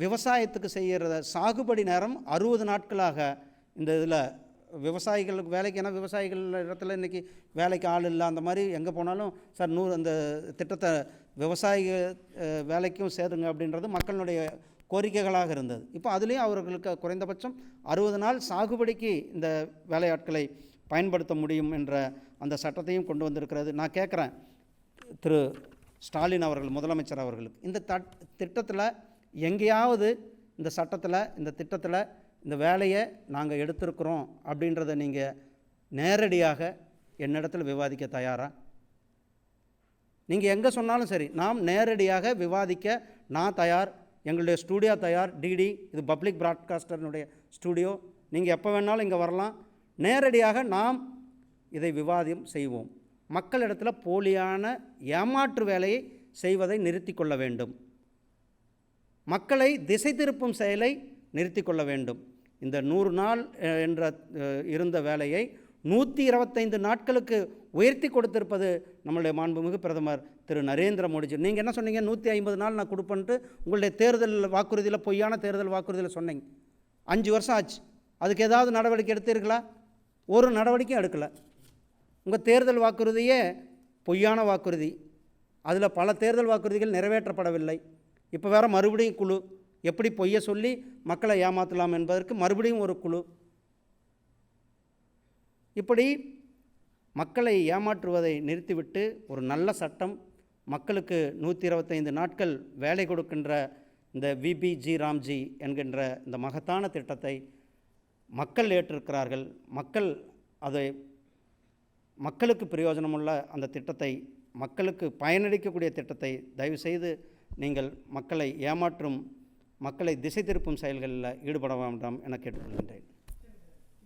விவசாயத்துக்கு செய்கிற சாகுபடி நேரம் 60 நாட்களாக இந்த இதில் விவசாயிகளுக்கு வேலைக்கு, ஏன்னா விவசாயிகள் இடத்துல இன்றைக்கி வேலைக்கு ஆள் இல்லை, அந்த மாதிரி எங்கே போனாலும் சார் அந்த திட்டத்தை விவசாயிக வேலைக்கும் சேருங்க அப்படின்றது மக்களுடைய கோரிக்கைகளாக இருந்தது. இப்போ அதுலேயும் அவர்களுக்கு குறைந்தபட்சம் 60 நாள் சாகுபடிக்கு இந்த வேலையாட்களை பயன்படுத்த முடியும் என்ற அந்த சட்டத்தையும் கொண்டு வந்திருக்கிறது. நான் கேட்குறேன் திரு ஸ்டாலின் அவர்கள், முதலமைச்சர் அவர்களுக்கு, இந்த திட்டத்தில் எங்கேயாவது இந்த சட்டத்தில், இந்த திட்டத்தில் இந்த வேலையை நாங்கள் எடுத்திருக்கிறோம் அப்படின்றத நீங்கள் நேரடியாக என்னிடத்தில் விவாதிக்க தயாரா? நீங்கள் எங்கே சொன்னாலும் சரி, நாம் நேரடியாக விவாதிக்க நான் தயார். எங்களுடைய ஸ்டூடியோ தயார். டிடி, இது பப்ளிக் ப்ராட்காஸ்டர்னுடைய ஸ்டூடியோ, நீங்கள் எப்போ வேணாலும் இங்கே வரலாம். நேரடியாக நாம் இதை விவாதம் செய்வோம். மக்களிடத்தில் போலியான ஏமாற்று வேலையை செய்வதை நிறுத்தி கொள்ள வேண்டும். மக்களை திசை திருப்பும் செயலை நிறுத்தி கொள்ள வேண்டும். இந்த 100 நாள் என்ற இருந்த வேலையை 125 நாட்களுக்கு உயர்த்தி கொடுத்திருப்பது நம்மளுடைய மாண்புமிகு பிரதமர் திரு நரேந்திர மோடிஜி. நீங்கள் என்ன சொன்னீங்க? 150 நாள் நான் கொடுப்பேன்ட்டு உங்களுடைய தேர்தல் வாக்குறுதியில், பொய்யான தேர்தல் வாக்குறுதியில் சொன்னீங்க. 5 வருஷம் ஆச்சு. அதுக்கு ஏதாவது நடவடிக்கை எடுத்தீர்களா? ஒரு நடவடிக்கையும் எடுக்கலை. உங்கள் தேர்தல் வாக்குறுதியே பொய்யான வாக்குறுதி. அதில் பல தேர்தல் வாக்குறுதிகள் நிறைவேற்றப்படவில்லை. இப்போ வேறு மறுபடியும் குழு, எப்படி பொய்யை சொல்லி மக்களை ஏமாற்றலாம் என்பதற்கு மறுபடியும் ஒரு குழு. இப்படி மக்களை ஏமாற்றுவதை நிறுத்திவிட்டு ஒரு நல்ல சட்டம், மக்களுக்கு 125 நாட்கள் வேலை கொடுக்கின்ற இந்த விபிஜி ராம்ஜி என்கின்ற இந்த மகத்தான திட்டத்தை மக்கள் ஏற்றிருக்கிறார்கள். மக்கள் அதை மக்களுக்கு பிரயோஜனமுள்ள அந்த திட்டத்தை, மக்களுக்கு பயனளிக்கக்கூடிய திட்டத்தை தயவுசெய்து நீங்கள் மக்களை ஏமாற்றும், மக்களை திசை திருப்பும் செயல்களில் ஈடுபட வேண்டாம் என கேட்டுக்கொள்கின்றேன்.